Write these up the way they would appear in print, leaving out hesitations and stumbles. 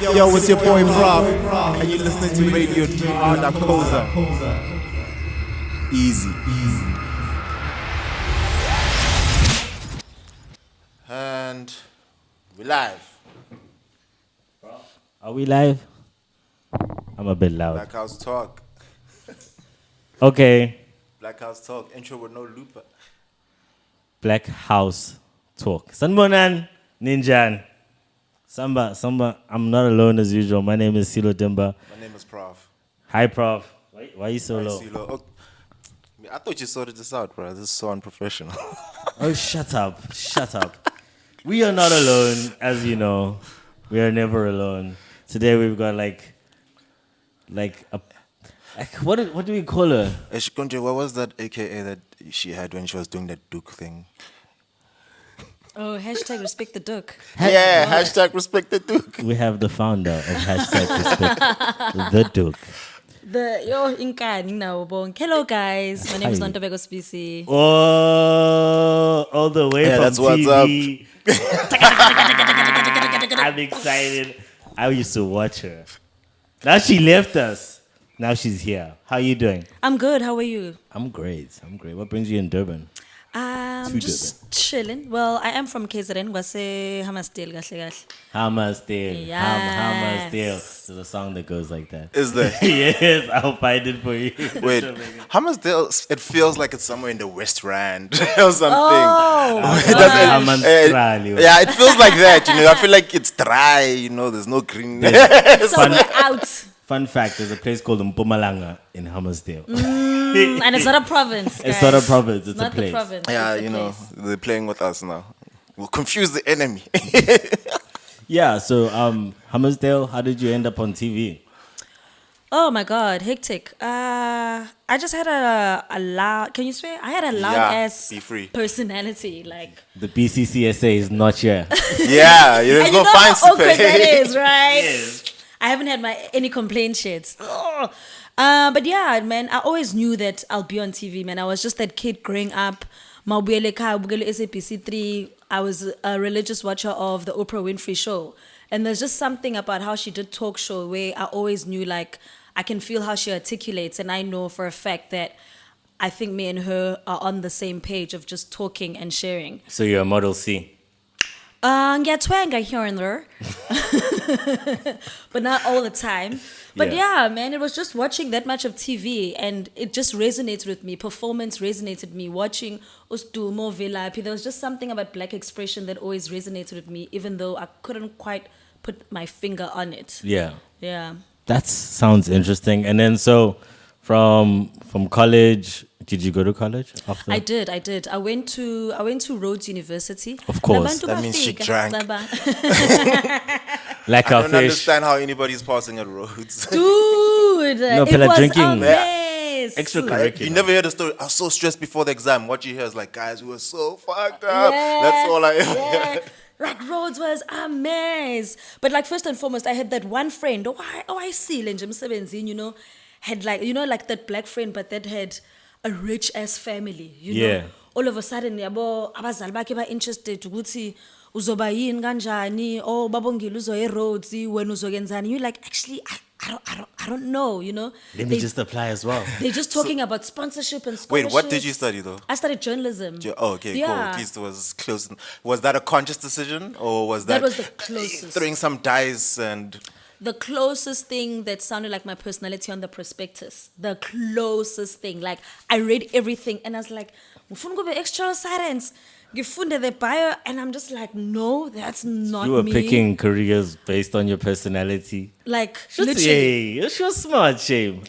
Yo, it's your boy Rob, and you're listening to Radio Ada Koza. Easy. And we live. Are we live? I'm a bit loud. Black House Talk. Okay. Black House Talk. Intro with no looper. Black House Talk. Sanbonan Ninjan. Samba, I'm not alone as usual. My name is Silo Dimba. My name is Prof. Hi, Prof. Why are you so Hi, low? Silo. Oh, I thought you sorted this out, bro. This is so unprofessional. Oh, shut up. We are not alone, as you know. We are never alone. Today we've got what do we call her? Eshikonje, what was that AKA that she had when she was doing that Duke thing? Oh, hashtag respect the duck. Yeah, hashtag respect the Duke. We have the founder of hashtag respect the Duke. Hello guys, my name is Hi. Nontobeko Sibisi. Oh, all the way from that's what's TV. I'm excited. I used to watch her. Now she left us. Now she's here. How you doing? I'm good. How are you? I'm great. What brings you in Durban? Just chilling. Well, I am from KZN. Wase Hamasdale gahle gahle. Hamasdale. Yes. Hamasdale. There's a song that goes like that. Is there? Yes, I'll find it for you. Wait, Hammersdale, it feels like it's somewhere in the West Rand or something. Oh, It doesn't- Hamanstrali. yeah, it feels like that, I feel like it's dry, there's no green. somewhere out. Fun fact, there's a place called Mpumalanga in Hammersdale. And it's not a province. It's guys. not a province, it's a not place. the province. Yeah, it's a place. they're playing with us now. We'll confuse the enemy. Yeah, so Hammersdale, how did you end up on TV? Oh my God, hectic. I just had a loud. Can you swear? I had a loud Yeah, ass be free. The personality. BCCSA is not here. Yeah, there's And no you know fines how to awkward that pay. is, right? Yes. I haven't had any complaints yet. Ugh. But yeah, man, I always knew that I'll be on TV, man. I was just that kid growing up. Mawubuyele ekhaya, ubukele SABC 3. I was a religious watcher of the Oprah Winfrey Show. And there's just something about how she did talk show where I always knew, like, I can feel how she articulates. And I know for a fact that I think me and her are on the same page of just talking and sharing. So you're a Model C. Ngiyatwenga here and there, but not all the time. But yeah, man, it was just watching that much of TV, and it just resonated with me. Performance resonated with me. Watching Ustumo Velaphi, there was just something about black expression that always resonated with me, even though I couldn't quite put my finger on it. Yeah. Yeah. That sounds interesting. And then so from college, did you go to college after? I did. I went to Rhodes University. Of course. Nabantu That means she bafika, drank. Like I a don't fish. understand how anybody's passing at roads. Dude, No, it Pella was drinking. a mess. Extracurricular. You never heard the story. I was so stressed before the exam. What you hear is like, guys, we were so fucked up. That's all I ever yeah. Like Rhodes was a mess. But like first and foremost, I had that one friend. I see nje emsebenzini, had like that black friend, but that had a rich ass family. Yeah. All of a sudden, yabo abazali bakhe ba interested ukuthi uzoba yini kanjani, oh babongile uzoye Rhodes, wena uzokenzani. You're like, actually, I don't know, Let me just apply as well. They're just talking about sponsorship and scholarships. Wait, what did you study though? I studied journalism. Oh, okay, cool. Yeah. At least it was close. Was that a conscious decision, or was that That was the closest. throwing some dice and? The closest thing that sounded like my personality on the prospectus. The closest thing. Like, I read everything and I was like, ngifuna ukube external science. Ngifunde the bio, and I'm just like, no, that's not You were me. picking careers based on your personality. Like, literally, Hey, she was smart, shame.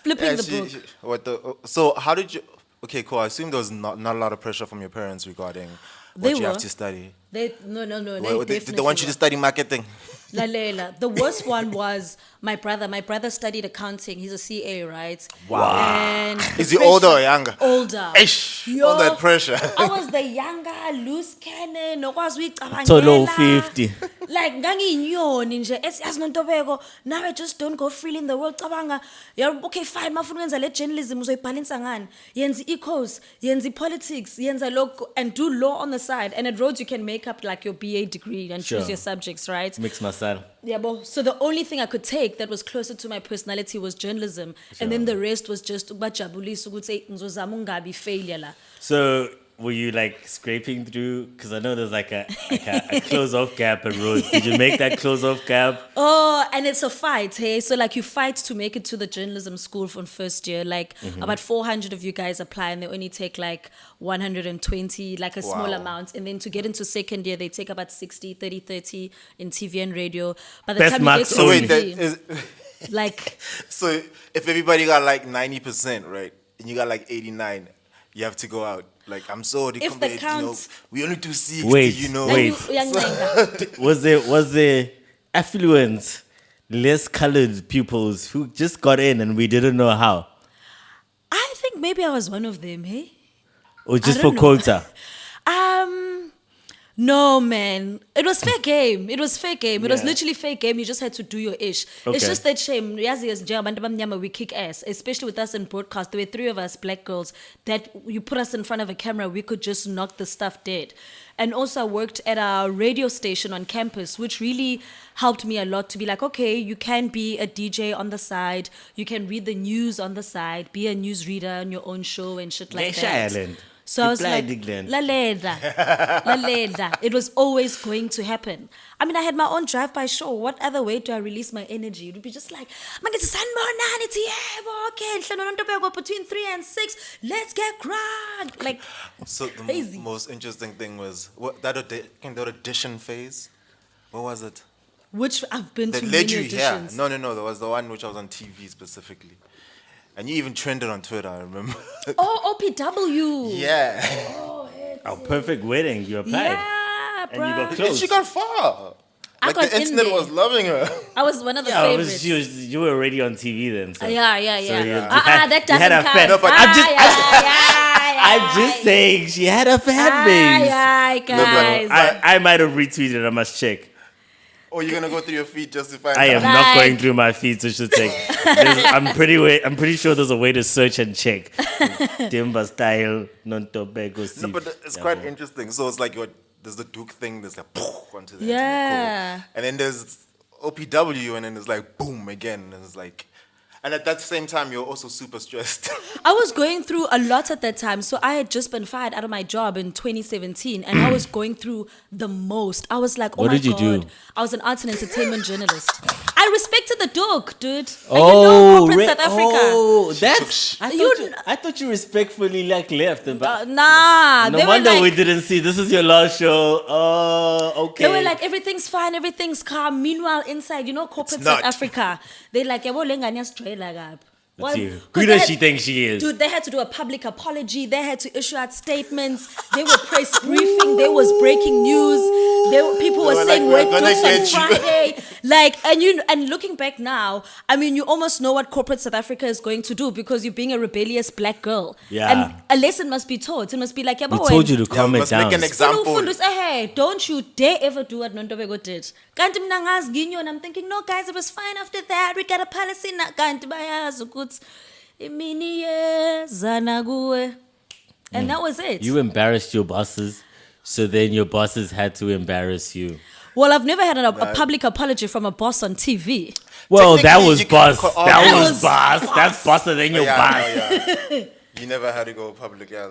flipping the book. So how did you? Okay, cool. I assume there was not a lot of pressure from your parents regarding what They you have were. to study. No. Well, They they want you to definitely study marketing. were. Lalela. The worst one was my brother. My brother studied accounting. He's a CA, right? Wow. And Is he older or younger? Older. Eish, Yo, all that pressure. I was the younger, loose cannon. Nokwazi uyicabangela. So low 50. Like ngangiyinyoni nje esiyazi Nontobeko. Now I just don't go freely in the world. Cabanga, okay, fine. Mafuna ukwenza le journalism uzoyibhalansa ngani? Yenza ecos, yenza politics, yenza local, and do law on the side. And at Rhodes you can make up like your BA degree and Sure. choose your subjects, right? Mix my son. Yeah, but so the only thing I could take that was closer to my personality was journalism, and then the rest was just ubajabulisa ukuthi ngizozama ungabi failure la. So were you like scraping through? Because I know there's like a close off gap at Rhodes. Did you make that close off gap? Oh, and it's a fight, hey? So, like, you fight to make it to the journalism school from first year. Like, about 400 of you guys apply, and they only take, like, 120, like a small amount. And then to get into second year, they take about 60, 30 in TV and radio. By the Best time you marks get to only. TV, like, So if everybody got like 90%, right, and you got like 89, you have to go out. Like, I'm sorry, If the count- we only do 60, Wait, you know. wait. Uyancenga. Was there affluent, less colored pupils who just got in and we didn't know how? I think maybe I was one of them, hey? Or just I for don't know. quota? No, man. It was fair game. It was fair game. It was Yeah. literally fair game. You just had to do your ish. Okay. It's just that shame. Yazi as njengabantu abamnyama, we kick ass, especially with us in broadcast. There were 3 of us, black girls, that you put us in front of a camera, we could just knock the stuff dead. And also I worked at a radio station on campus, which really helped me a lot to be like, okay, you can be a DJ on the side, you can read the news on the side, be a newsreader on your own show and shit like Lesha that. Island. So I was Reply, like, Digland. lalela. It was always going to happen. I mean, I had my own drive-by show. What other way do I release my energy? It would be just like, "Mangithi sanibonani thi yebo, okay, hlelo Nontobeko between 3 and 6. Let's get crunk." Like, So the Crazy. most interesting thing was that audition phase. What was it? which I've been That to led many you here. auditions. No. That was the one which I was on TV specifically. And you even trended on Twitter, I remember. Oh, OPW. Yeah. Our perfect wedding. You applied. Yeah, And you got bruh. close. And she got far. I Like, got the in internet there. was loving her. I was one of the Yeah, favorites. you were already on TV then. So. Yeah. you That you had a doesn't fan. count. No, but I'm I'm just saying she had a fan base. guys. I might have retweeted. I must check. Or you're gonna go through your feed just to find I am out. not Like- going through my feed, so I should take. I'm pretty sure there's a way to search and check. Timber style, Nontobeko. No, but it's quite interesting. So it's like there's the Duke thing, there's like poof onto the internet, Yeah. cool. And then there's OPW, and then there's like boom again, and it's like, and at that same time you're also super stressed. I was going through a lot at that time. So I had just been fired out of my job in 2017, and I was going through the most. I was like, oh What my did you God. do? I was an arts and entertainment journalist. I respected the Duke, dude. Like, you know, corporate South Africa. Oh, that's. You- I thought you respectfully like left. But Nah, no they were wonder like, we didn't see. This is your last show. Oh, okay. they were like, everything's fine, everything's calm. Meanwhile, inside, you know, corporate It's South not. Africa, they like, "Yabo lenganya straight like up." Let's see. 'cause Who they does had- she think she is? Dude, they had to do a public apology. They had to issue out statements. They were press briefing. There was breaking news. People were were saying like, we're "We're gonna on get you." Friday. Like, and looking back now, I mean, you almost know what corporate South Africa is going to do because you're being a rebellious black girl. Yeah. And a lesson must be taught. It must be like, yeah, We told you to calm it must make down. an example. Hey, don't you dare ever do what Nontobeko did. Kanti mina ngazi ginyo, and I'm thinking, no, guys, it was fine after that. We got a policy now. Kanti bayazi ukuthi imini yezana kuwe. And that was it. You embarrassed your bosses, so then your bosses had to embarrass you. Well, I've never had a public apology from a boss on TV. Well, that Technically, was you boss. can- That That was was boss. That's bosser than your Yeah, boss. I know, yeah. You never had to go public, yeah.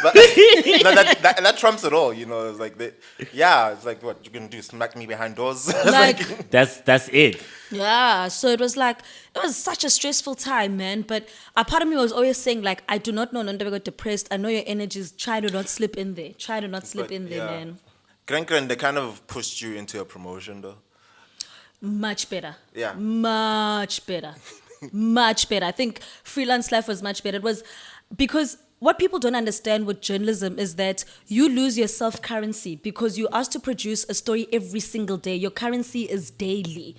But no, that trumps it all, you know. It's like, it's like, what you gonna do? Smack me behind doors? It's Like, That's it. yeah, so it was like, it was such a stressful time, man. But a part of me was always saying, like, I do not know Nontobeko depressed. I know your energies. Try to not slip in there. Try to not slip But, in there, yeah. man. Kren, they kind of pushed you into a promotion, though. Much better. Yeah. Much better. Much better. I think freelance life was much better. It was because what people don't understand with journalism is that you lose your self-currency because you're asked to produce a story every single day. Your currency is daily.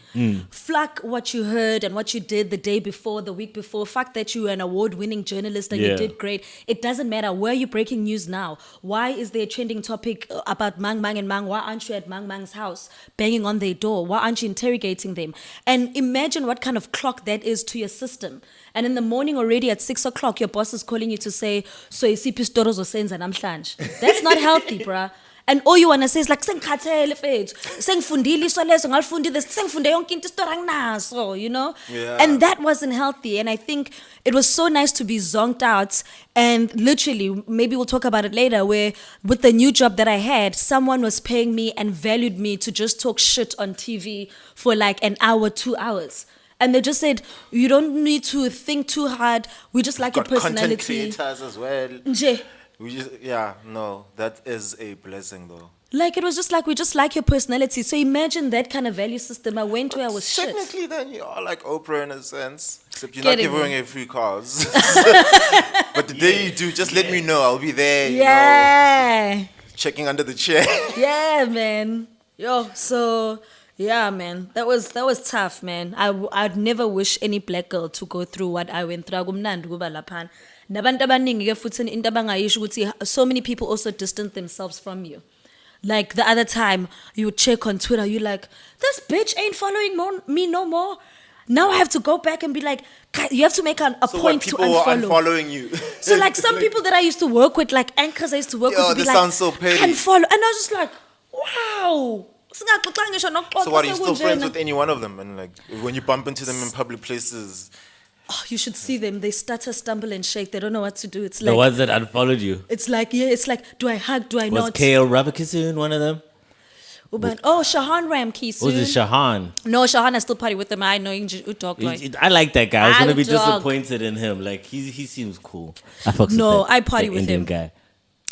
Fuck what you heard and what you did the day before, the week before. Fuck that you were an award-winning journalist and Yeah. you did great. It doesn't matter. Where are you breaking news now? Why is there a trending topic about Mang Mang and Mang? Why aren't you at Mang Mang's house banging on their door? Why aren't you interrogating them? And imagine what kind of clock that is to your system. And in the morning already at 6 o'clock, your boss is calling you to say, so isiphi isitoro zosenza namhlanje. That's not healthy, bruh. And all you wanna say is like, "Sengikhathele fethu, sengifundile iso leso, ngalifundi this, sengifunde yonke into isitori anginaso," you know? Yeah. And that wasn't healthy. And I think it was so nice to be zonked out. And literally, maybe we'll talk about it later, where with the new job that I had, someone was paying me and valued me to just talk shit on TV for like an hour, 2 hours. And they just said, you don't need to think too hard. We just like your Got content personality. creators as well. Nje. That is a blessing though. Like, it was just like, we just like your personality. So imagine that kind of value system. I went where I was shit. Technically, then you are like Oprah in a sense, except you're Getting not giving me. away free cars. But the day you do, just let me know. I'll be there. You know, Yeah. checking under the chair. Yeah, man. Yo, so yeah, man. That was tough, man. I'd never wish any black girl to go through what I went through. Akumnandi ukuba laphana. Nabantu abaningi ke futhi into abangayisho ukuthi so many people also distance themselves from you. Like the other time, you check on Twitter, you like, this bitch ain't following me no more. Now I have to go back and be like, "God," you have to make a So point what, to people were unfollow. unfollowing you. So like some people that I used to work with, like anchors I used to work Yo, with, would be this like, sounds so petty. unfollow. And I was just like, wow. So what, are you still friends with any one of them? And like, when you bump into them in public places, Oh, you should see them. They stutter, stumble, and shake. They don't know what to do. It's The like, ones that unfollowed you. it's like, yeah, it's like, do I hug? Do I Was not? KL Rabakisoon one of them? Oh, Shahan Ramkey Or was it soon. Shahan? No, Shahan, I still party with them. I know you talk like. I like that guy. I was I gonna be dog. disappointed in him. Like he seems cool. I fucks No, with that, I party that with Indian him. guy.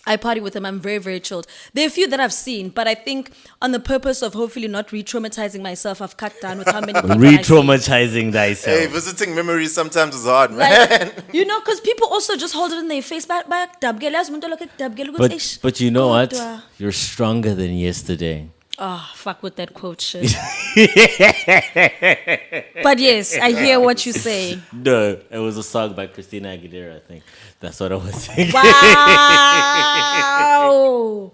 I party with them. I'm very, very chilled. There are a few that I've seen, but I think on the purpose of hopefully not re-traumatizing myself, I've cut down with how many people I see. Re-traumatizing thyself. hey, visiting memories sometimes is hard, man. Like, you know, because people also just hold it in their face. But But you know what? You're stronger than yesterday. Oh, fuck with that quote shit. But yes, I hear what you say. No, it was a song by Christina Aguilera, I think. That's what I was saying. Wow.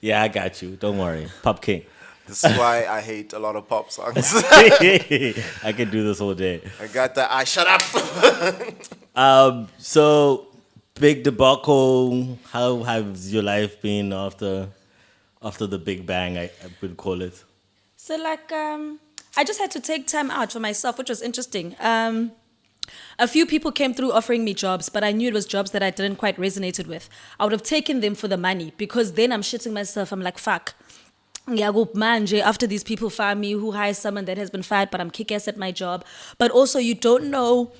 Yeah, I got you. Don't worry. Pop King. This is why I hate a lot of pop songs. I can do this all day. I got that. Shut up. So, big debacle. How has your life been after the Big Bang, I would call it? So like, I just had to take time out for myself, which was interesting. A few people came through offering me jobs, but I knew it was jobs that I didn't quite resonated with. I would have taken them for the money because then I'm shitting myself. I'm like, fuck. Manje, after these people fire me, who hires someone that has been fired, but I'm kick-ass at my job. But also you don't know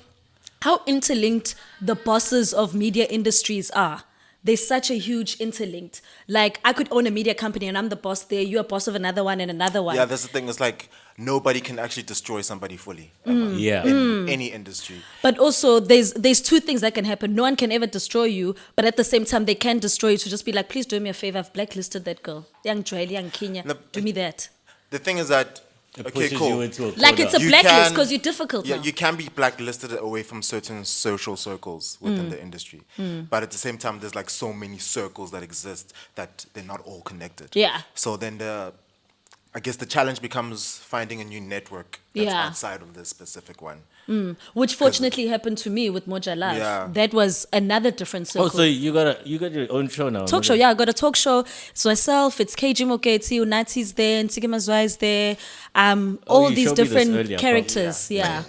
how interlinked the bosses of media industries are. There's such a huge interlinked. Like, I could own a media company and I'm the boss there, you're a boss of another one and another one. Yeah, that's the thing. It's like nobody can actually destroy somebody fully. Ever, Yeah. in any industry. But also, there's two things that can happen. No one can ever destroy you, but at the same time, they can destroy you to just be like, please do me a favor, I've blacklisted that girl. Young Joel, young Kenya, No, do me that. The thing is that, It okay, pushes cool. you into a Like, quota. it's a You blacklist can- because you're difficult Yeah, now. you can be blacklisted away from certain social circles within the industry. But at the same time, there's like so many circles that exist that they're not all connected. Yeah. So then I guess the challenge becomes finding a new network that's Yeah. outside of this specific one. Which fortunately happened to me with Moja Love. Yeah. That was another different circle. Oh, so you got your own show now. Talk show, yeah, I got a talk show. It's myself, it's KG Moketi, Unati's there, and Nsike Mazwa is there. All you these showed me this different earlier, characters, yeah.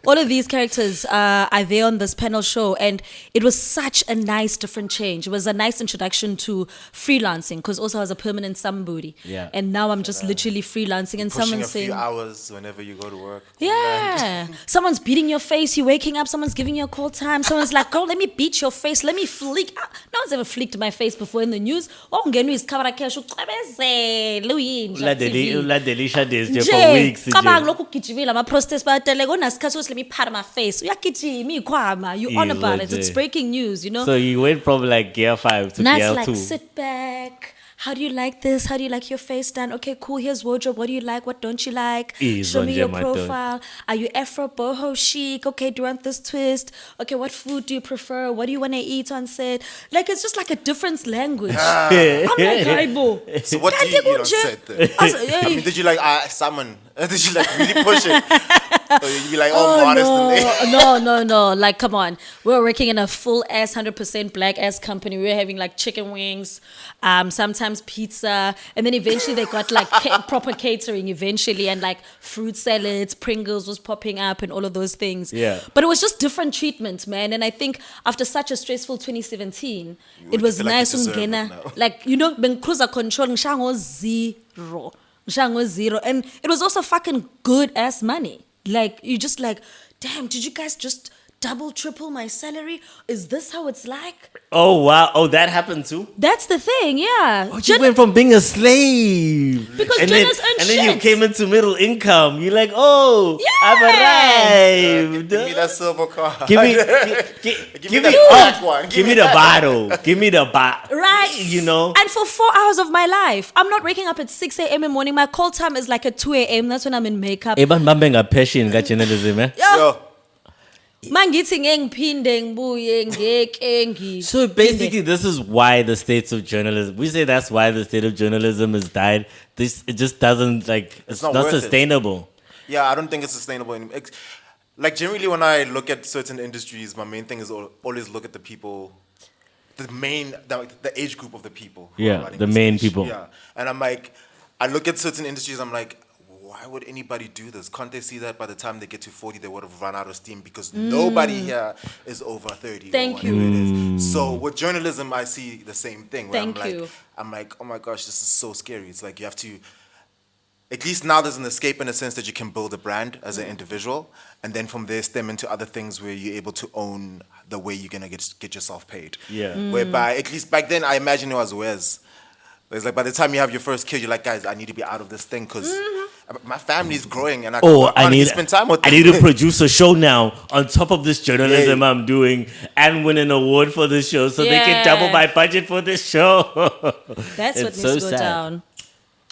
All of these characters are there on this panel show, and it was such a nice different change. It was a nice introduction to freelancing, because also I was a permanent somebody. Yeah. And now I'm just literally freelancing, and Pushing someone's a few saying, hours whenever you go to work. yeah. Someone's beating your face, you're waking up, someone's giving you a call time, someone's like, girl, let me beat your face, let me flick. No one's ever flicked my face before in the news. Oh, ngenu is camera cash, Delisha days for nje weeks. cabanga lokhu ugijimile ama-protest bayateleka unasikhathi sokuthi let me part my face uyagijima iyikhwama you on about it, it's breaking news, you know. So you went from like gear 5 to Now gear it's 2. like, sit back. How do you like this? How do you like your face done? Okay, cool. Here's wardrobe. What do you like? What don't you like? Show me your profile. Are you Afro, boho, chic? Okay, do you want this twist? Okay, what food do you prefer? What do you want to eat on set? Like, it's just like a different language. I'm like, Aibo. So what do you said there? I mean, did you like someone And then you like really push it. Or you be like, oh, modest and No. Like, come on. We were working in a full ass, 100% black ass company. We were having like chicken wings, sometimes pizza. And then eventually they got like proper catering eventually. And like fruit salads, Pringles was popping up and all of those things. Yeah. But it was just different treatment, man. And I think after such a stressful 2017, it was feel like you nice deserve it ungena. now. Like, you know, ben cruiser control, ngishango zero. Ngishango zero. And it was also fucking good ass money. Like, you just like, damn, did you guys just double, triple my salary? Is this how it's like? Oh, wow. Oh, that happened too? That's the thing, yeah. Oh, you went from being a slave. Because and then, journalists earn and then you shit. came into middle income. You're like, oh, Yeah. I've arrived. give me that silver card. Give me, Give me that black one. Give me the bottle. Give me the bottle. Right. You know? And for 4 hours of my life, I'm not waking up at 6 a.m. in the morning. My call time is like at 2 a.m. That's when I'm in makeup. Eban bambenga passion ka journalism, eh? Yo, Mangithi ngiphinde ngibuye ngeke ngi. So basically, this is why the states of journalism. We say that's why the state of journalism has died. It just doesn't like. It's not not worth it. sustainable. yeah, I don't think it's sustainable anymore. Like generally, when I look at certain industries, my main thing is always look at the people, the age group of the people. who are Yeah, running the this main industry. people. Yeah, and I'm like, I look at certain industries, I'm like, why would anybody do this? Can't they see that by the time they get to 40, they would have run out of steam because nobody here is over 30. Thank or whatever it is. So with journalism, I see the same thing. Where Thank you. I'm like, oh my gosh, this is so scary. It's like you have to. At least now there's an escape in the sense that you can build a brand as an individual, and then from there stem into other things where you're able to own the way you're gonna get yourself paid. Yeah. Whereby at least back then I imagine it was Wes. It's like by the time you have your first kid, you're like, guys, I need to be out of this thing because my family's growing and I Oh, can't really spend time with I them. need to produce a show now on top of this journalism Yeah. I'm doing and win an award for this show so they can double Yeah. my budget for this show. That's what It's needs so to go sad. down.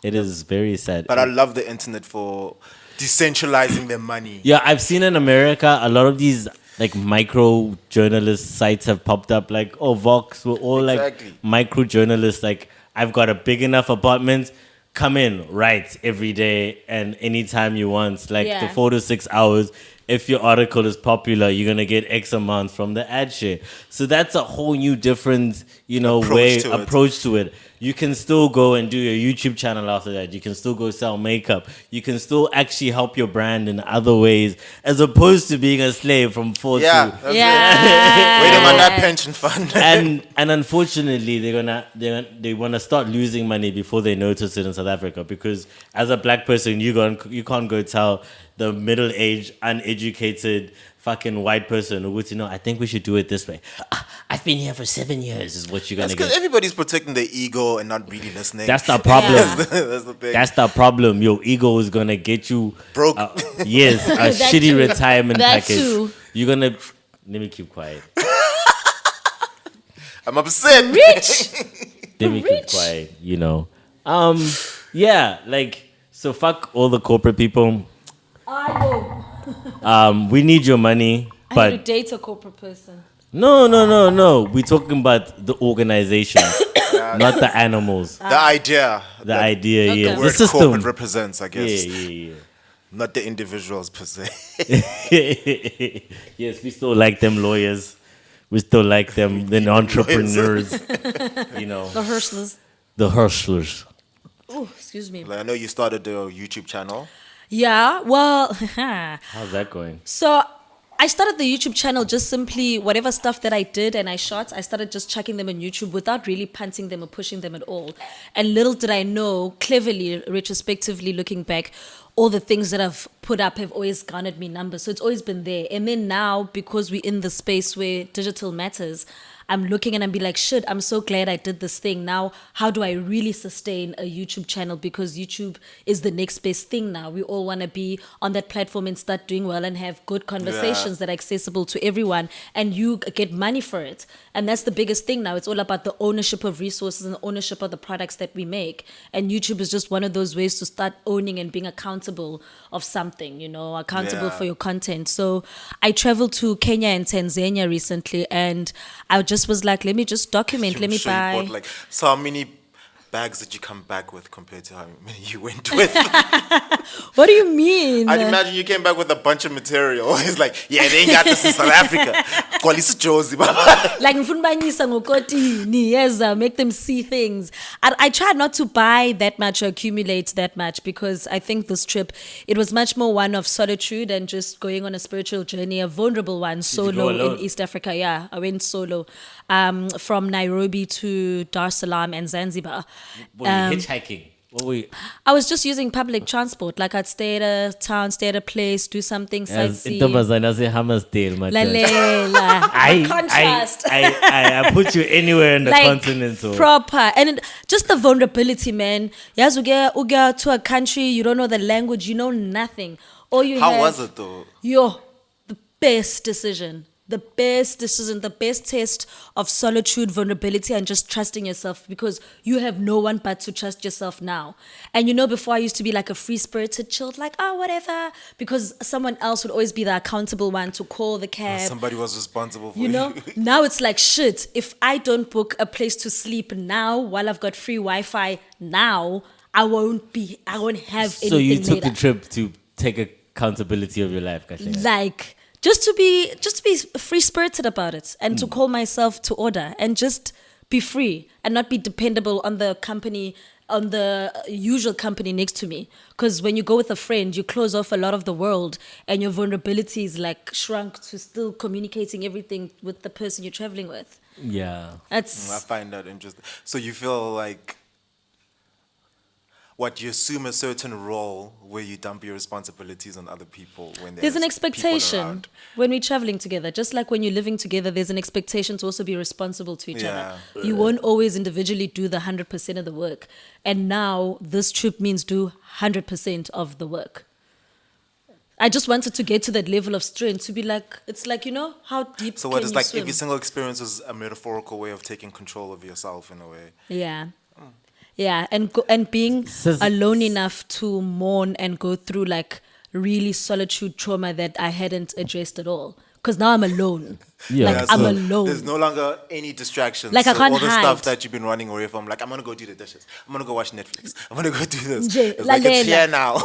It is very sad. But I love the internet for decentralizing their money. Yeah, I've seen in America a lot of these like micro journalist sites have popped up. Like, oh, Vox, we're all Exactly. like micro journalists. Like, I've got a big enough apartment. Come in, write every day and anytime you want. Like the Yeah. 4 to 6 hours. If your article is popular, you're gonna get X amount from the ad share. So that's a whole new different, approach to it. You can still go and do your YouTube channel after that. You can still go sell makeup. You can still actually help your brand in other ways, as opposed to being a slave from 4 Yeah, to. that's Yeah. it. Waiting on that pension fund. And unfortunately, they wanna start losing money before they notice it in South Africa, because as a black person, you can't go tell the middle-aged, uneducated, fucking white person who would say, no, I think we should do it this way. I've been here for 7 years, is what you're That's gonna because get. everybody's protecting their ego and not really listening. That's the problem. Yeah. That's the thing. That's the problem. Your ego is gonna get you Broke. Yes, a That shitty too. retirement That package. too. You're gonna. Let me keep quiet. I'm upset. Rich. Let me keep Rich. quiet. Yeah, like, so fuck all the corporate people. I know. We need your money, I but need to date a corporate person. no. We're talking about the organization, not the animals. The idea. The idea, Okay. yeah, the word system. corporate represents, I Yeah, guess. yeah. Not the individuals per se. Yes, we still like them lawyers. We still like them, the entrepreneurs. The hustlers. The hustlers. Oh, excuse me. Like, I know you started the YouTube channel. Yeah, well, How's that going? so I started the YouTube channel just simply whatever stuff that I did and I shot, I started just chucking them on YouTube without really punting them or pushing them at all. And little did I know, cleverly, retrospectively looking back, all the things that I've put up have always garnered me numbers. So it's always been there. And then now, because we're in the space where digital matters, I'm looking and I'm be like, shit, I'm so glad I did this thing. Now, how do I really sustain a YouTube channel? Because YouTube is the next best thing now. We all want to be on that platform and start doing well and have good conversations that are accessible to everyone. And you get money for it. And that's the biggest thing now. It's all about the ownership of resources and the ownership of the products that we make. And YouTube is just one of those ways to start owning and being accountable of something, accountable Yeah. for your content. So I traveled to Kenya and Tanzania recently, and I just was like, let me just document, let me I'm sure you buy. bought, like, so many bags that you come back with compared to how many you went with? What do you mean? I'd imagine you came back with a bunch of material. It's like, yeah, they ain't got this in South Africa. Kwalisa Josie, baba. Like mfunbanyisa ngokotini, yes, make them see things. I tried not to buy that much or accumulate that much because I think this trip, it was much more one of solitude and just going on a spiritual journey, a vulnerable one, you go solo alone? in East Africa. Yeah, I went solo from Nairobi to Dar es Salaam and Zanzibar. Were you hitchhiking? What were you? I was just using public transport. Like I'd stay at a town, stay at a place, do something, As sightsee. intombazana se Hammersdale, my friend. Lalela. Contrast. I put you anywhere in the Like, continent. So. proper. And just the vulnerability, man. Yes, uga to a country, you don't know the language, you know nothing. All you How have, was it though? the best decision. The best decision, the best test of solitude, vulnerability, and just trusting yourself because you have no one but to trust yourself now. And you know, before I used to be like a free spirited, chilled, like, oh, whatever, because someone else would always be the accountable one to call the cab. Somebody was responsible for You know, now it's like shit. If I don't book a place to sleep now while I've got free Wi-Fi now, I won't have anything So you took later. the trip to take accountability of your life, Kahle. Like just to be free spirited about it and to call myself to order and just be free and not be dependable on the company, on the usual company next to me. Because when you go with a friend, you close off a lot of the world and your vulnerability is like shrunk to still communicating everything with the person you're traveling with. Yeah. I That's find that interesting. So you feel like you assume a certain role where you dump your responsibilities on other people when there's an people expectation around. when we're traveling together. Just like when you're living together, there's an expectation to also be responsible to each other. You won't always individually do the 100% of the work. And now this trip means do 100% of the work. I just wanted to get to that level of strength to be like, it's like, you know, how deep So can what is you like swim? every single experience is a metaphorical way of taking control of yourself in a way. Yeah. Yeah, and being Says- alone enough to mourn and go through like really solitude trauma that I hadn't addressed at all. Because now I'm alone. Yeah. Like Yeah, I'm so alone. There's no longer any distractions. Like, I So can't all the hide. stuff that you've been running away from, like I'm gonna go do the dishes. I'm gonna go watch Netflix. I'm gonna go do this. Nje, It's like it's lalela. here now.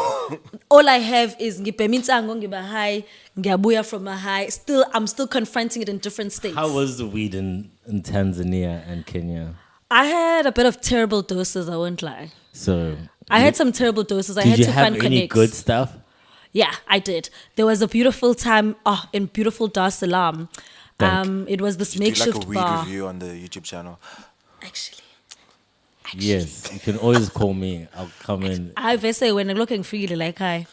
All I have is ngipemitsango ngiba high, ngiyabuya from a high. I'm still confronting it in different states. How was the weed in Tanzania and Kenya? I had a bit of terrible doses, I won't lie. So I had some terrible doses. I did had you to have find any connects. good stuff? Yeah, I did. There was a beautiful time in beautiful Dar es Salaam. It was this Do like makeshift a weed bar. review on the YouTube channel. Actually. Yes, you can always call me. I'll come in. I say when I'm looking freely, like hi.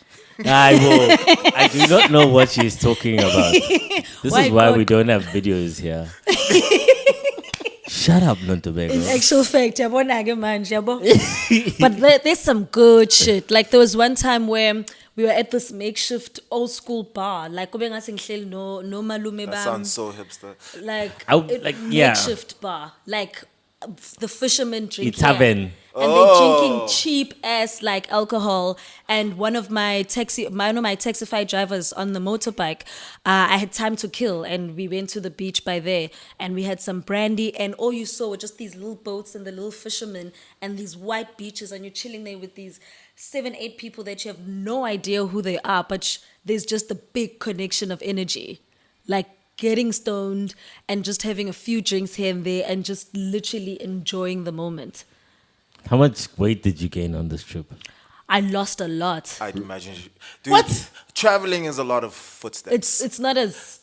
I will. I do not know what she's talking about. This Why is why God? we don't have videos here. Shut up, In Nontobeko. actual fact, yabona-ke manje, yabo. But there's some good shit. Like there was one time where we were at this makeshift old school bar. Like kube ngathi ngihleli no malume That bam. sounds so hipster. Like yeah. makeshift bar. Like the fishermen drink Tavern. here. And they're drinking cheap ass like alcohol. And one of my taxify drivers on the motorbike, I had time to kill, and we went to the beach by there, and we had some brandy, and all you saw were just these little boats and the little fishermen and these white beaches, and you're chilling there with these 7-8 people that you have no idea who they are, but there's just a big connection of energy, like getting stoned and just having a few drinks here and there and just literally enjoying the moment. How much weight did you gain on this trip? I lost a lot. I'd imagine. Dude, What? Traveling is a lot of footsteps. It's not as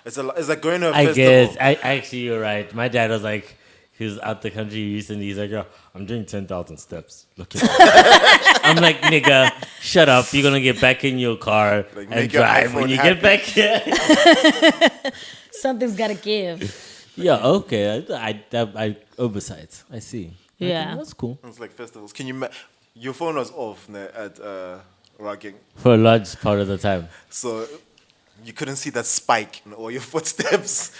It's like going to a I festival. guess. Actually, you're right. My dad was like, he was out the country recently. He's like, "Yo, I'm doing 10,000 steps. Look at that." I'm like, nigga, shut up. You're going to get back in your car Like, and make your drive when iPhone you happy. get back here. something's gotta give. Yeah, okay. I oversight. I see. Okay, Yeah. that's cool. It's like festivals. Can you? Your phone was off at Rocking, For a large part of the time. so you couldn't see that spike in all your footsteps.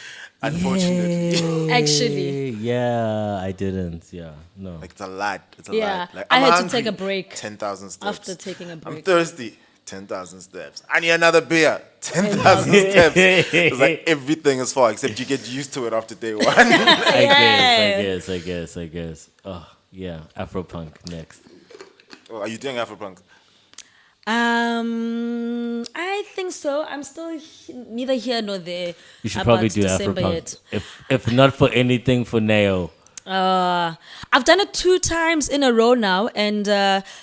Unfortunately, Actually. Yeah, I didn't. Yeah, no. like it's a lot. It's a Yeah, lot. Like, I I'm had to hungry, take a break 10,000 steps. after taking a I'm break. thirsty. 10,000 steps. I need another beer. 10,000 steps. It's like everything is far except you get used to it after day one. I guess. Oh, Yeah, Afropunk next. Oh, are you doing Afropunk? I think so. I'm still neither here nor there. You should about probably do December Afropunk. yet. If not for anything, for Neo. I've done it 2 times in a row now, and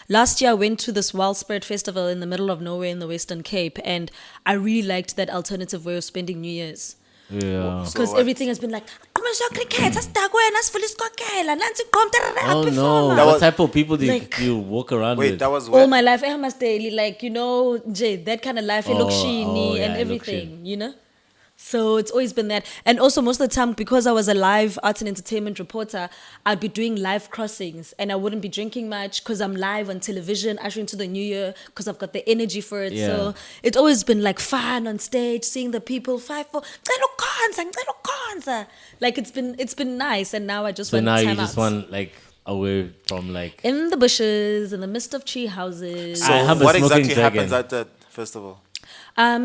last year I went to this Wild Spirit Festival in the middle of nowhere in the Western Cape, and I really liked that alternative way of spending New Year's. Yeah. So Because what? everything has been like, cricket, Oh no! That What was- type of people do Like- you walk around Wait, with? that was all when? my life, I must daily, like, Jay, that kind of life, it looks Oh, sheeny yeah, and it looks everything, So it's always been that. And also, most of the time, because I was a live arts and entertainment reporter, I'd be doing live crossings and I wouldn't be drinking much because I'm live on television, ushering to the new year because I've got the energy for it. Yeah. So it's always been like fun on stage, seeing the people fight for like it's been nice. And now I just So want now you time just out. want like away from like. In the bushes, in the midst of tree houses. So I have a what smoking exactly dragon. happens at that festival?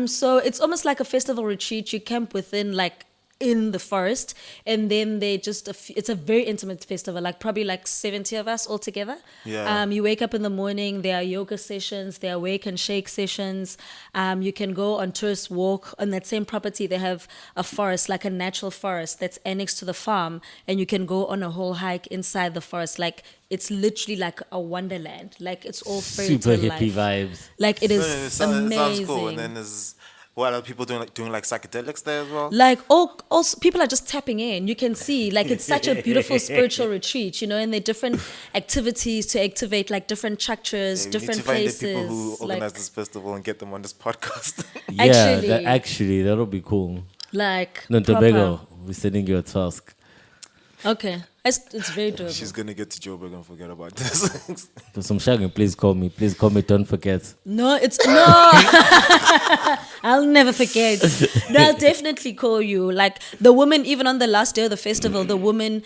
So it's almost like a festival retreat. You camp within like in the forest, and then they just it's a very intimate festival, like probably like 70 of us all together. Yeah. You wake up in the morning, there are yoga sessions, there are wake and shake sessions. You can go on tourist walk on that same property. They have a forest, like a natural forest that's annexed to the farm, and you can go on a whole hike inside the forest. Like it's literally like a wonderland. Like it's all fairy Super tale hippie life. vibes. Like it is It sounds amazing. cool. And then there's what are people doing like psychedelics there as well? Like all people are just tapping in. You can see like it's such a beautiful spiritual retreat, and there are different activities to activate like different chakras, Yeah, we need different to find places. the people who organize like, this festival and get them on this podcast. Yeah, Actually- actually that'll be cool. like Nontobeko, proper. we're sending you a task. Okay, it's very doable. She's gonna get to Joburg and forget about this. So some shagging, please call me. Please call me. Don't forget. No, it's no. I'll never forget. No, I'll definitely call you. Like the woman, even on the last day of the festival, the woman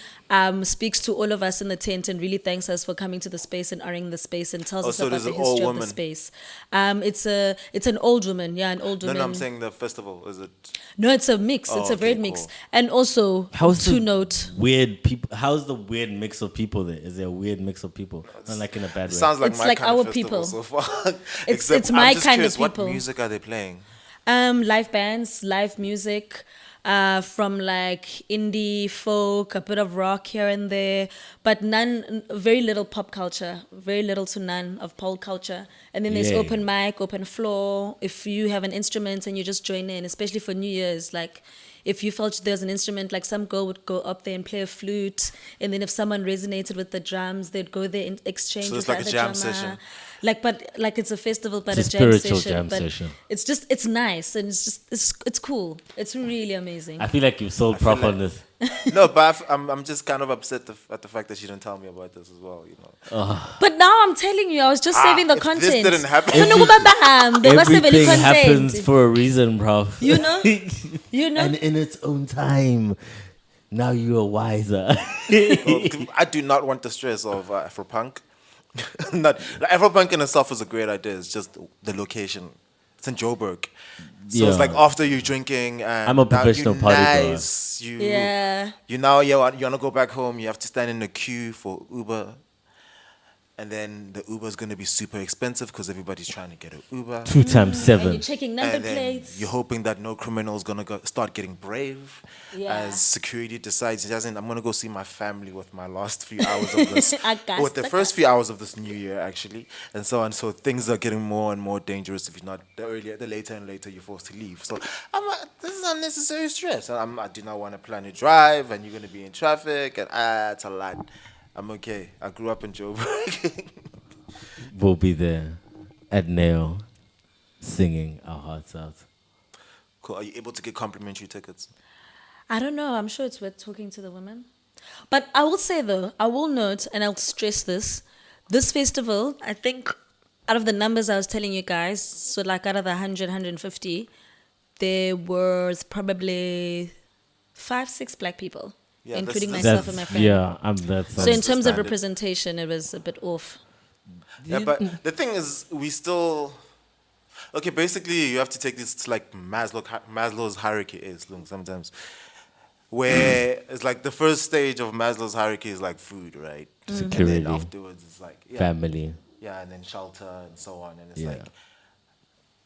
speaks to all of us in the tent and really thanks us for coming to the space and honoring the space and tells Oh, us so about there's the an old history of the woman. space. It's an old woman, yeah, an old No, woman. no, I'm saying the festival. Is it? No, it's a mix. Oh, It's a okay, weird mix. cool. And also, How's to the note, weird people? How's the weird mix of people there? Is there a weird mix of people? Not like in a bad way. Sounds like It's my like kind our of festival people. so far. It's Except my I'm just kind of curious, people. What music are they playing? live bands, live music, from like indie folk, a bit of rock here and there, but very little pop culture, very little to none of pop culture. And then there's Yeah. open mic, open floor. If you have an instrument and you just join in, especially for New Year's, like if you felt there's an instrument, like some girl would go up there and play a flute, and then if someone resonated with the drums, they'd go there and exchange So with it's the like a other jam drummer. session. Like it's a festival, but It's a a jam spiritual session. jam but session. it's nice and it's cool. It's really amazing. I feel like you've sold Prof on this. No, but I'm just kind of upset at the fact that she didn't tell me about this as well. But now I'm telling you, I was just saving the if this content. didn't happen- There was Everything content. happens for a reason, Prof. You know? And in its own time. Now you are wiser. Well, I do not want the stress of Afropunk. Not like, Afropunk in itself is a great idea. It's just the location. It's in Joburg, so it's Yeah. like after you drinking and I'm a now professional you party goer. nice, you Yeah. you now you wanna go back home. You have to stand in a queue for Uber, and then the Uber is gonna be super expensive because everybody's trying to get an Uber. 2 times And you're 7. checking number And then plates. you're hoping that no criminal is gonna start getting brave Yeah. as security decides he doesn't. I'm gonna go see my family with my last few hours of this, August. with the first few hours of this new year actually, and so on. So things are getting more and more dangerous if you're not the later and later you're forced to leave. So this is unnecessary stress. I do not want to plan a drive, and you're gonna be in traffic, and it's a lot. I'm okay. I grew up in Joburg. We'll be there at Nail singing our hearts out. Cool. Are you able to get complimentary tickets? I don't know. I'm sure it's worth talking to the women. But I will say though, I will note, and I'll stress this festival, I think out of the numbers I was telling you guys, so like out of the 100, 150, there was probably 5, 6 black people, Yeah, including that's- myself and my friend. Yeah, that's So in the terms of standard. representation, it was a bit off. Yeah, but the thing is, we still. Okay, basically, you have to take this to like Maslow's hierarchy is sometimes, where it's like the first stage of Maslow's hierarchy is like food, right? Security. And then afterwards, it's like, Family. Yeah, and then shelter and so on. And it's Yeah. like,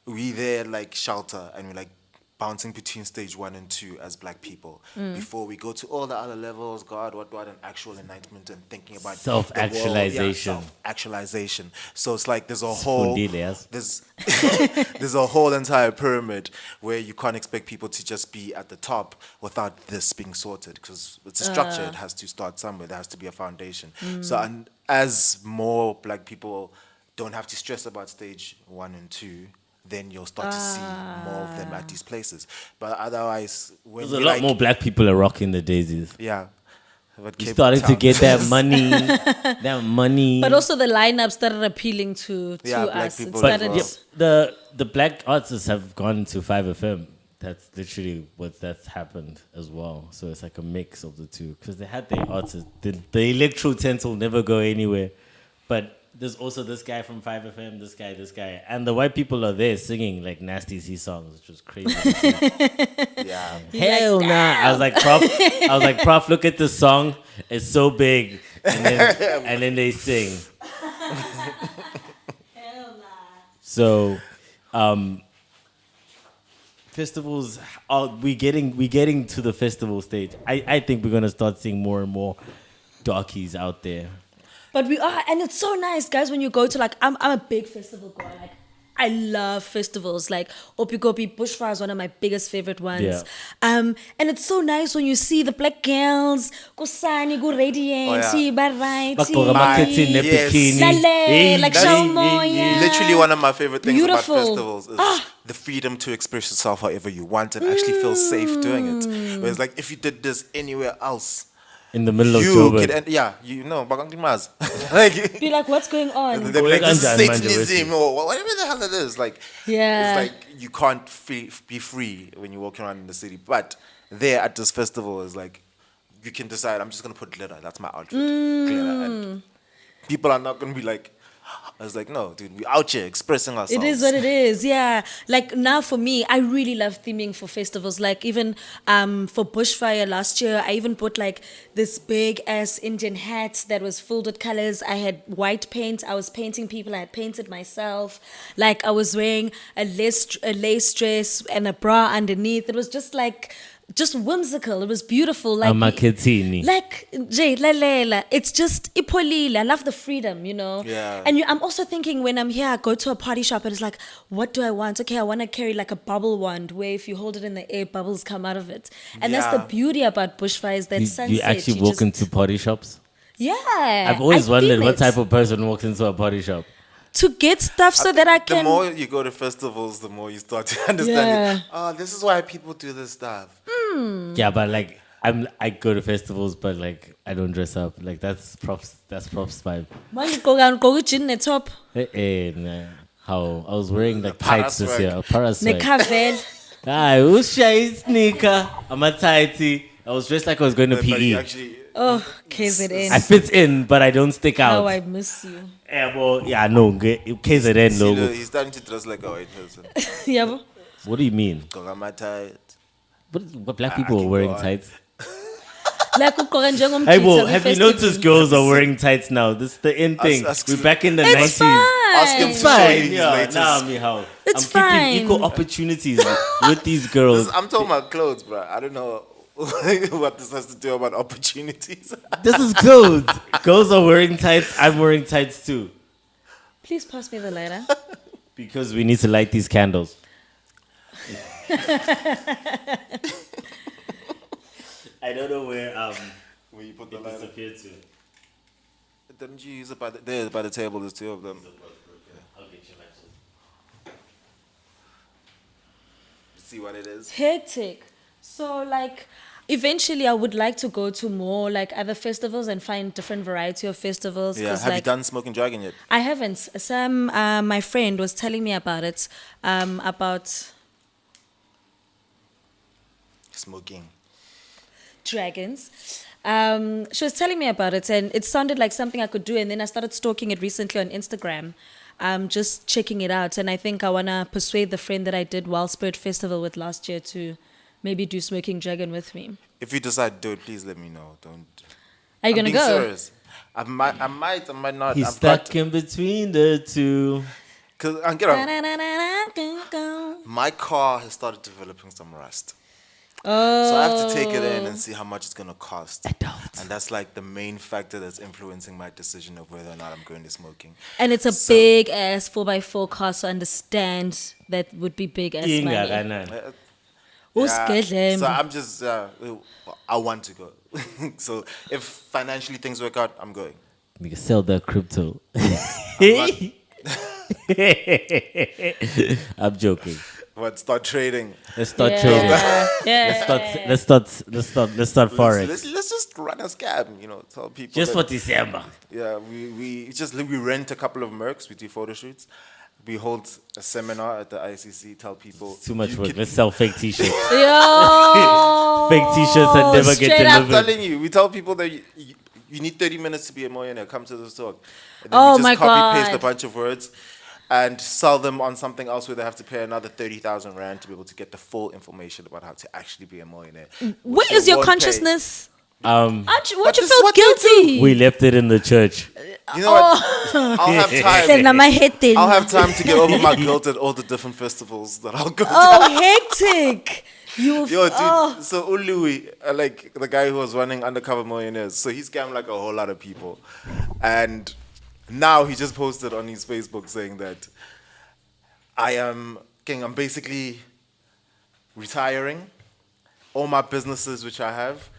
we there like shelter and we're like bouncing between stage 1 and 2 as black people before we go to all the other levels, God, what, and actual enlightenment and thinking about the world. Self-actualization. Self-actualization. So it's like there's a whole, Fundile, yes. there's a whole entire pyramid where you can't expect people to just be at the top without this being sorted, because it's a structure. It has to start somewhere. There has to be a foundation. So and as more black people don't have to stress about stage 1 and 2, then you'll start to see more of them at these places. But otherwise, when There's a lot more black people are rocking the daisies. Yeah. But You're Cape starting to Town- get that money. That money. But also the lineup started appealing to Yeah, black us. It people But started, the black artists have gone to 5FM. That's literally that's happened as well. So it's like a mix of the two, because they had their artists. The electro tent will never go anywhere, but there's also this guy from 5FM, this guy, and the white people are there singing like Nasty C songs, which was crazy. Yeah. Hell nah! I was like, Prof, look at the song. It's so big, and then they sing. So, festivals are we getting to the festival stage. I think we're gonna start seeing more and more darkies out there. but we are, and it's so nice, guys, when you go to like, I'm a big festival goer. Like, I love festivals. Like Opikopi Bushfire is one of my biggest favorite ones. Yeah. And it's so nice when you see the black girls go sunny, go radiant, Oh, yeah. Bagqoka ama-curtain Yes. nebikini. Lale, Hey, like hey, Shalmo, hey, hey. yeah. Literally one of my favorite things Beautiful. about festivals is the freedom to express yourself however you want and actually feel safe doing it. Whereas like if you did this anywhere else, In the middle of you Joburg. could end, Baganglimaz. Like Be like, what's going on? they'd be like, this is Kanjani manje Satanism wethu? or whatever the hell it is. Like Yeah. it's like you can't be free when you're walking around in the city. But there at this festival is like you can decide, I'm just gonna put glitter. That's my outfit. Glitter. And people are not gonna be like, I was like, no, dude, we're out here expressing ourselves. It is what it is, yeah. Like now for me, I really love theming for festivals. Like even for Bushfire last year, I even bought like this big ass Indian hat that was filled with colors. I had white paint. I was painting people. I had painted myself. Like I was wearing a lace dress and a bra underneath. It was just whimsical. It was beautiful. Like Amakhetini. like Jay, Lalela. It's just ipolile. I love the freedom, you know. Yeah. And I'm also thinking when I'm here, I go to a party shop and it's like, what do I want? Okay, I want to carry like a bubble wand where if you hold it in the air, bubbles come out of it. And that's the Yeah. beauty about bushfire is that You sunset. actually walk into party shops? Yeah. I've always I wondered feel what it. type of person walks into a party shop. to get stuff so that I The can. more you go to festivals, the more you start to understand. Oh, this is why people do this stuff. Yeah, but like I go to festivals, but like I don't dress up. Like that's props vibe. Man, go gin the top. Nah. How I was wearing like tights this paraswag. year. A paraswag. Nekavel. Ah, who's shy sneaker? I'm a tighty. I was dressed like I was going to But you PE. actually, Oh, KZN. I fit in, but I don't stick How out. I miss you. Yeah, well, yeah, no, KZN see, logo. he's starting to dress like a white person. Yeah, bo? What do you mean? Gogama tight. What black people I are can wearing go on. tights? Like ugqoka njengomgidi Hey, well, have you kwi-festival. noticed girls are wearing tights now? This is the in thing. ask- We're back in the It's 90s. Ask him fine. to show you Fine, his yeah, latest. nah, me how. It's I'm keeping fine. equal opportunities with these girls. I'm talking about clothes, bro. I don't know what this has to do about opportunities. This is clothes. Girls are wearing tights. I'm wearing tights too. Please pass me the lighter. Because we need to light these candles. I don't know where Where you put the it lighter. disappeared to. Didn't you use it there by the table? There's two of them. I'll get you matches. See what it is. Hectic. So like eventually I would like to go to more like other festivals and find different variety of festivals. Yeah. 'cause, Have you like, done Smoking Dragon yet? I haven't. Sam, my friend was telling me about it. About Smoking. dragons. She was telling me about it and it sounded like something I could do, and then I started stalking it recently on Instagram. Just checking it out, and I think I wanna persuade the friend that I did Wild Spirit Festival with last year to maybe do Smoking Dragon with me. If you decide to do it, please let me know. Don't. Are you I'm gonna being go? serious. I might not. He's I've stuck got, in between the two. cause I'm my car has started developing some rust. So I have to take it in and see how much it's gonna cost. And that's like the main factor that's influencing my decision of whether or not I'm going to smoking. And it's a big ass 4x4 car, so understand that would be big ass money. Ingakanani. Usigedlembe. So I'm just, I want to go. So if financially things work out, I'm going. Nigga, sell that crypto. I'm joking. But start trading. Let's start trading. Yeah. Let's start forex. Let's just run a scam, tell people. Just that- for December. Yeah, we rent a couple of Mercs, we do photo shoots. We hold a seminar at the ICC, tell people. Too much you work. can- Let's sell fake t-shirts. Yo. Fake t-shirts that never get Straight up. I'm delivered. telling you, we tell people that you need 30 minutes to be a millionaire. Come to this talk. And then Oh we just my copy paste God. a bunch of words and sell them on something else where they have to pay another 30,000 rand to be able to get the full information about how to actually be a millionaire. Where They is your won't pay. consciousness? Um, Won't you But this is feel what they guilty? we left it in the church. You know what? I'll have time. Sena mahete. I'll have time to get over my guilt at all the different festivals that I'll go to. Oh, hectic. You. Yo, dude. Oh. So Louis, like the guy who was running Undercover Millionaires, so he scammed like a whole lot of people, and now he just posted on his Facebook saying that I'm basically retiring. All my businesses which I have,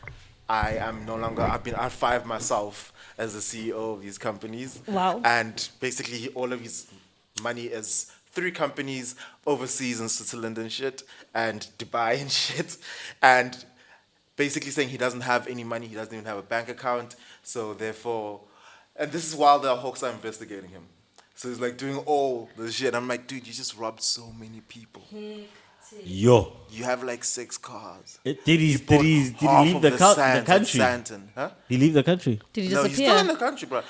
I am no longer. I fired myself as the CEO of these companies. Wow. And basically, all of his money is 3 companies overseas in Switzerland and shit, and Dubai and shit, and basically saying he doesn't have any money, he doesn't even have a bank account, so therefore, and this is while the Hawks are investigating him. So he's like doing all this shit. I'm like, dude, you just robbed so many people. Yo. You have like 6 cars. Did he Bought leave half the of the Sands at country? Santon, huh? He leave the country. Did he No, he's disappear? still in the country, bro.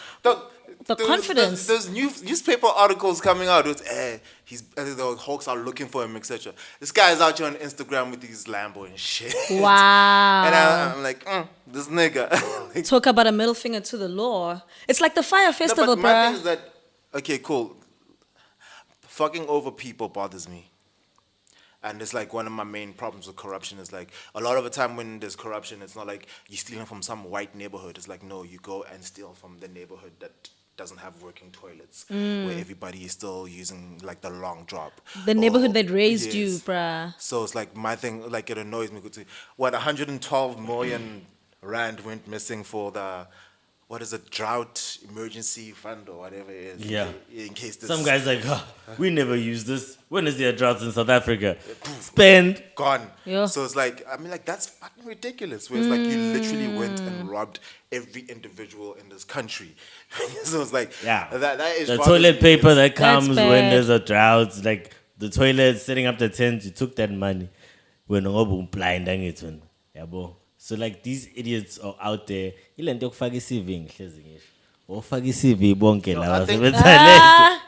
The confidence. There's newspaper articles coming out. It's the Hawks are looking for him, etc. This guy is out here on Instagram with his Lambo and shit. Wow. And I'm like, this nigga. Like, Talk about a middle finger to the law. It's like the Fire no, Festival, but my thing bruh. is that, okay, cool. Fucking over people bothers me. And it's like one of my main problems with corruption is like a lot of the time when there's corruption, it's not like you're stealing from some white neighborhood. It's like, no, you go and steal from the neighborhood that doesn't have working toilets, where everybody is still using like the long drop. The neighborhood Or- that raised you, yes. bruh. So it's like my thing, like it annoys me. What 112 million rand went missing for the, what is it, drought emergency fund or whatever it is. Yeah. In case this Some guys like, we never use this. When is there droughts in South Africa? Spend. gone. Yeah. So it's like, that's fucking ridiculous. Where it's like you literally went and robbed every individual in this country. So it's like, Yeah. that is The bothers toilet me. paper It's- that comes when bad. there's a drought, like the toilet, setting up the tent, you took that money. When blind yabo. So like these idiots are out there. Ile nto yokufaka i-CV ngihlezi ngisho. Ofaka i-CV bonke No, laba I think- sebenza le nto.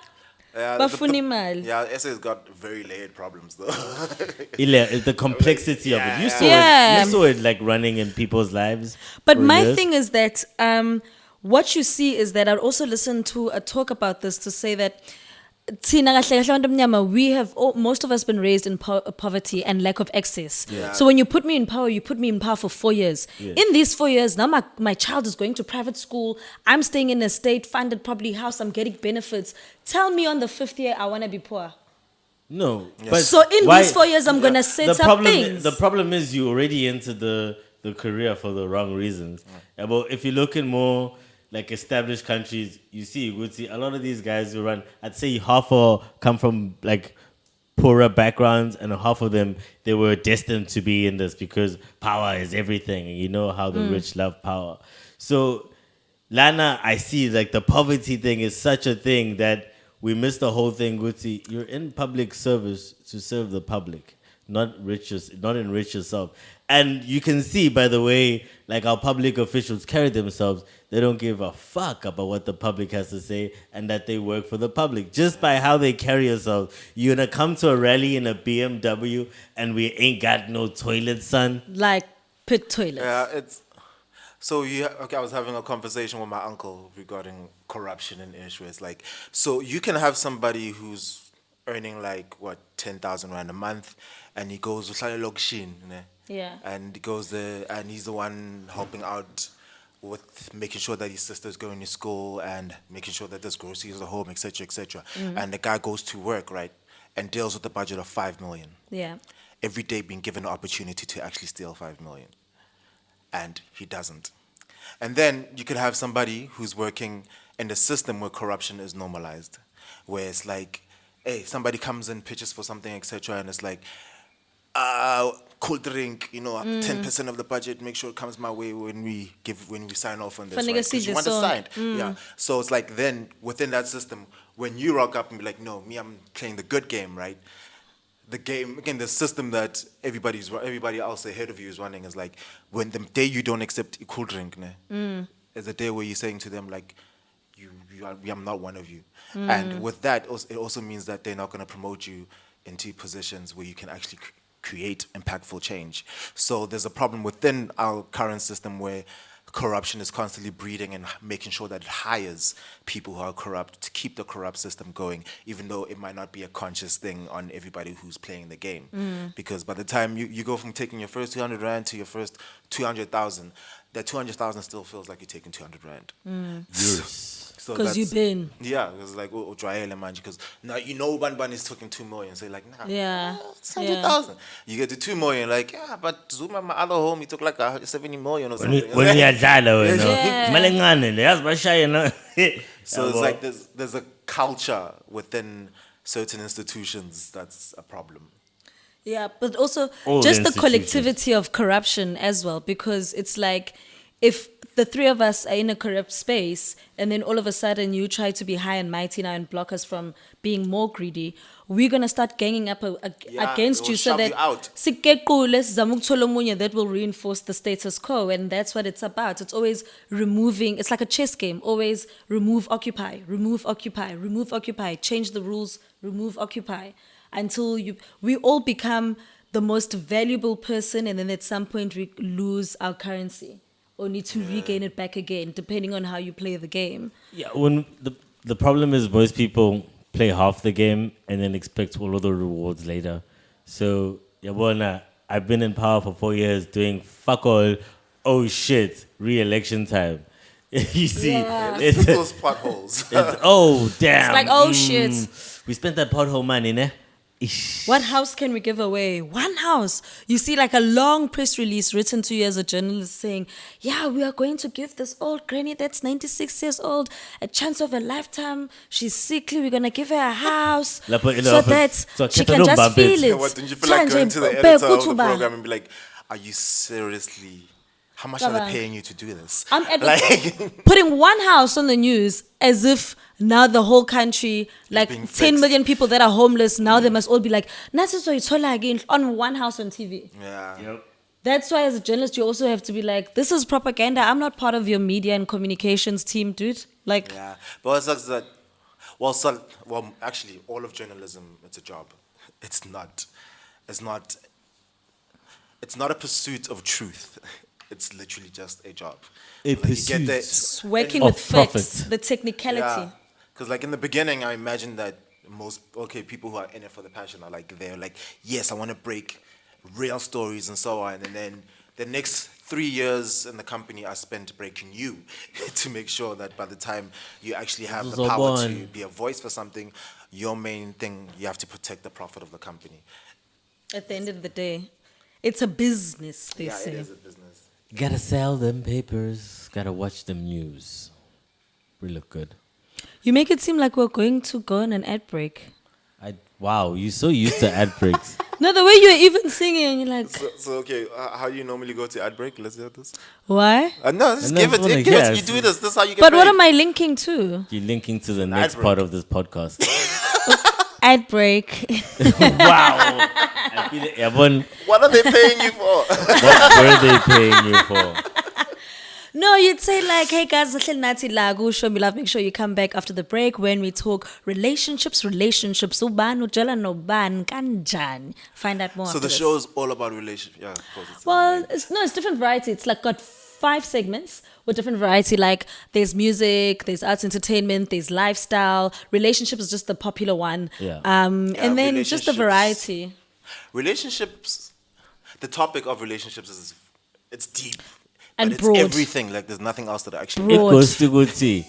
Yeah, Bafuna imali. Yeah, SA's got very layered problems though. The complexity of it. You saw Yeah. it. You saw it like running in people's lives. But for my years. thing is that what you see is that I'd also listen to a talk about this to say that thina kahle kahle abantu abamnyama, we have most of us been raised in poverty and lack of access. Yeah. So when you put me in power, you put me in power for 4 years. Yeah. In these 4 years, now my child is going to private school. I'm staying in a state-funded probably house. I'm getting benefits. Tell me on the 5th year I want to be poor. No. But So in why- these 4 years, I'm gonna set up things. The problem is you already entered the career for the wrong reasons. Yeah, but if you look in more like established countries, you would see a lot of these guys who run, I'd say half come from like poorer backgrounds, and half of them, they were destined to be in this because power is everything. And you know how the rich love power. So Lana, I see like the poverty thing is such a thing that we miss the whole thing. Guti, you're in public service to serve the public, not enrich yourself. And you can see by the way, like our public officials carry themselves, they don't give a fuck about what the public has to say and that they work for the public. Just by how they carry themselves, you're gonna come to a rally in a BMW and we ain't got no toilet, son. Like pit toilets. Yeah, it's So okay, I was having a conversation with my uncle regarding corruption and issues. Like, so you can have somebody who's earning like what 10,000 rand a month, and he goes uhlala lokishini, ne? Yeah. And he goes there, and he's the one helping out with making sure that his sister's going to school and making sure that there's groceries at home, etc., etc. And the guy goes to work, right, and deals with a budget of 5 million. Yeah. Every day being given an opportunity to actually steal 5 million. And he doesn't. And then you could have somebody who's working in a system where corruption is normalized, where it's like, hey, somebody comes and pitches for something, etc., and it's like, cool drink, 10% of the budget, make sure it comes my way when we sign off on this. Right? 'Cause you want it signed. Yeah. So it's like then within that system, when you rock up and be like, no, me, I'm playing the good game, right? The game again, the system that everybody else ahead of you is running is like when the day you don't accept a cool drink, is a day where you're saying to them like, I'm not one of you, and with that it also means that they're not going to promote you into positions where you can actually create impactful change. So there's a problem within our current system where corruption is constantly breeding and making sure that it hires people who are corrupt to keep the corrupt system going, even though it might not be a conscious thing on everybody who's playing the game. Because by the time you go from taking your first 200 rand to your first 200,000, that 200,000 still feels like you're taking 200 rand. So Because you've been. Yeah, it's like, because now Ban is taking 2 million. So you're like, nah, Yeah. it's 100,000. You get to 2 million, like, yeah, but Zuma, my other home, he took like 70 million or something. When we are jalo, Yeah. malengane le yazi bashaya So it's like there's a culture within certain institutions that's a problem. Yeah, but also All just the institutions. collectivity of corruption as well, because it's like if the three of us are in a corrupt space and then all of a sudden you try to be high and mighty now and block us from being more greedy, we're going to start ganging up Yeah, against they'll you so shove that you out. that will reinforce the status quo, and that's what it's about. It's always removing, it's like a chess game, always remove, occupy, remove, occupy, remove, occupy, change the rules, remove, occupy, until we all become the most valuable person, and then at some point we lose our currency or need to regain it back again, depending on how you play the game. Yeah, when the problem is most people play half the game and then expect all of the rewards later. So, I've been in power for 4 years doing fuck all. Oh shit, re-election time. You see, Let's put those potholes. oh damn. It's like, oh shit. We spent that pothole money, ne? Ish. What house can we give away? One house. You see like a long press release written to you as a journalist saying, yeah, we are going to give this old granny that's 96 years old a chance of a lifetime. She's sickly. We're going to give her a house so that she can just feel it. What, don't you feel like going to the editor of the program and be like, are you seriously... How much are they paying you to do this? I'm putting one house on the news as if now the whole country, like 10 million people that are homeless, now they must all be like, on one house on TV. Yeah. Yep. That's why as a journalist, you also have to be like, this is propaganda. I'm not part of your media and communications team, dude. Like, yeah. But it sucks that, actually, all of journalism, it's a job. It's not a pursuit of truth. It's literally just a job. It's working Of with profit. facts, the technicality. Yeah. Because like in the beginning, I imagine that people who are in it for the passion are like, they're like, yes, I want to break real stories and so on. And then the next 3 years in the company are spent breaking you to make sure that by the time you actually have the power to be a voice for something, your main thing, you have to protect the profit of the company. At the end of the day, it's a business, they say. Yeah, it is a business. Gotta sell them papers. Gotta watch them news. We look good. You make it seem like we're going to go on an ad break. Wow, you're so used to ad breaks. No, the way you're even singing, you're like... So okay, how do you normally go to ad break? Let's hear this. Why? No, just give it. You do this. This is how you get But paid. what am I linking to? You're linking to the next part of this podcast. Ad break. Wow. I feel it. Yabon, What are they paying you for? what were they paying you for? No, you'd say like, hey guys, show me love. Make sure you come back after the break when we talk relationships. Uban, ujala no ban, kanjan. Find out more. So after the this. show is all about relationships. Yeah, of course. Well, it's different variety. It's like got 5 segments with different variety. Like there's music, there's arts entertainment, there's lifestyle. Relationships is just the popular one. Yeah. And then just the variety. Relationships, the topic of relationships is, it's deep. And but it's broad. everything. Like there's nothing else that actually. It Broad. goes to go see.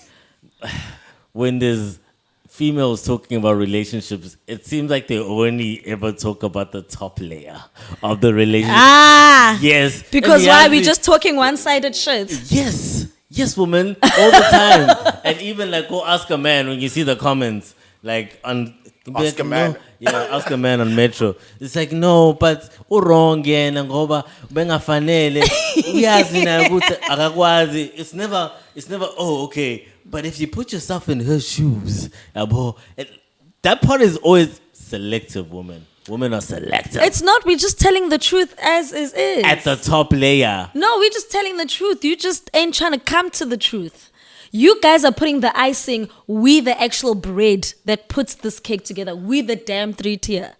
When there's females talking about relationships, it seems like they only ever talk about the top layer of the relationship. Ah! Yes. Because And why? the We answer- just talking one-sided shit. Yes, woman, all the time. And even like go ask a man when you see the comments, like on Ask a man. ask a man on Metro. It's like no, but wrong again and ngoba bengafanele. Uyazi na ukuthi akakwazi. It's never oh okay. But if you put yourself in her shoes, yabo, that part is always selective, woman. Women are selective. It's not. We're just telling the truth as is. At the top layer. No, we're just telling the truth. You just ain't trying to come to the truth. You guys are putting the icing. We the actual bread that puts this cake together. We the damn 3-tier.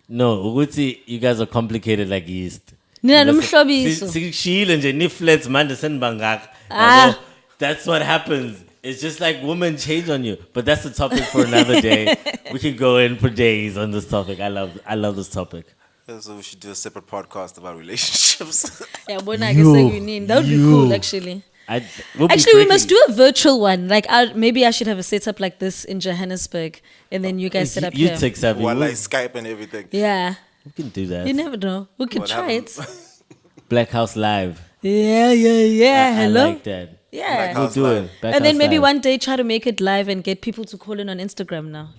No, ukuthi you guys are complicated like yeast. Nina nomhlobiso. Shile nje ni flats manje senibangaka. Ah. Yabo, that's what happens. It's just like women change on you. But that's the topic for another day. We can go in for days on this topic. I love this topic. So we should do a separate podcast about relationships. Yeah, bona ke sengwinini. That would be cool, actually. Actually, we must do a virtual one. Like, maybe I should have a setup like this in Johannesburg, and then you guys set up You here. take savvy. Well, like Skype and everything. Yeah, We can do that. you never know. We could What try happens? Black House Live. it. Yeah. Hello. I like that. Yeah. Black We'll House do Live. it. Black And then House maybe Live. one day try to make it live and get people to call in on Instagram now.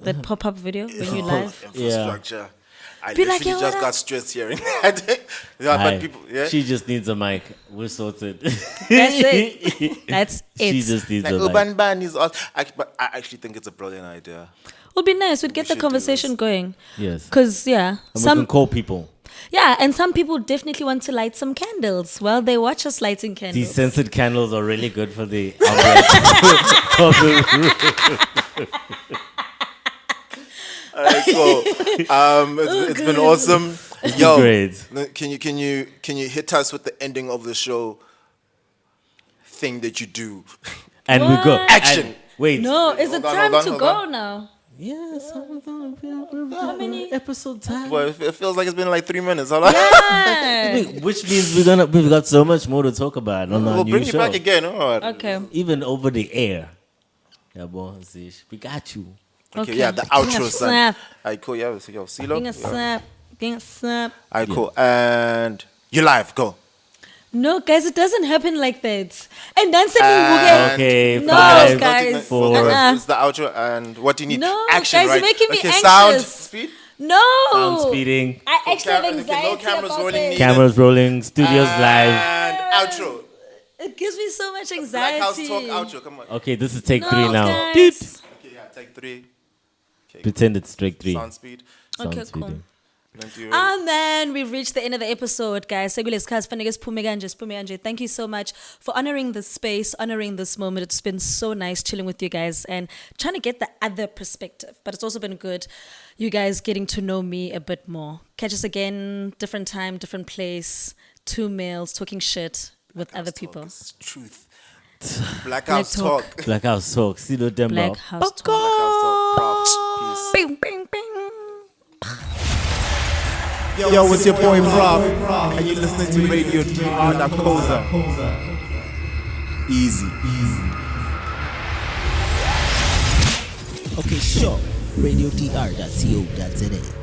That pop-up video when you live. Infrastructure. I Be like, literally "Yo, just what got up?" stressed hearing that. Yeah, Hi. but people, yeah. She just needs a mic. We're sorted. That's it. That's it. She just needs Like a mic. urban band is awesome. But I actually think it's a brilliant idea. Would be nice. We'd get the should do conversation this. going. Yes. Cause yeah, And we can call people. and some people definitely want to light some candles while they watch us lighting candles. These scented candles are really good for the All right, cool. It's been awesome. Yo, Great. can you hit us with the ending of the show thing that you do? And we go. What? Action. And- wait. No, is it Hold on, time hold on, to hold go on. now? Yes. How many? Episode time. Well, it feels like it's been like 3 minutes. Hold on. Yeah. Which means we've got so much more to talk about on our We'll new bring you show. back again. All right. Okay. Even over the air. Yeah, boy, we got you. Okay, yeah, the outro, Being a son. snap. All right, cool. Yeah, so, yo, CeeLo. Being a snap. Being a snap. All right, cool. And you're live. Go. No, guys, it doesn't happen like that. And then And- Okay, No, five, guys. four. It's the outro. And what do you need? No, Action, guys, right? you're making me okay, sound, anxious. speed. No. Sound speeding. I actually have Okay, no anxiety cameras about rolling it. neither. Cameras rolling. Studios live. And outro. It gives me so much Black anxiety. House Talk outro. Come on. Okay, this is take No, 3 now. guys. Doot. Okay, yeah, take 3. Okay, Pretend it's take 3. sound speed. Okay, Sound cool. speeding. Then do you And then we've reached the end of the episode, guys. Thank you so much for honoring this space, honoring this moment. It's been so nice chilling with you guys and trying to get the other perspective. But it's also been good, you guys getting to know me a bit more. Catch us again, different time, different place, 2 males talking shit with other people. This is truth. Black House Talk. Talk. Black House Talk. See the demo. Black House Black House Talk. Prof. Peace. Bing, bing, bing. Yo, it's your boy Rob, and you're listening to Radio DR Dakosa. Easy. Okay, sure. RadioDR.co.za.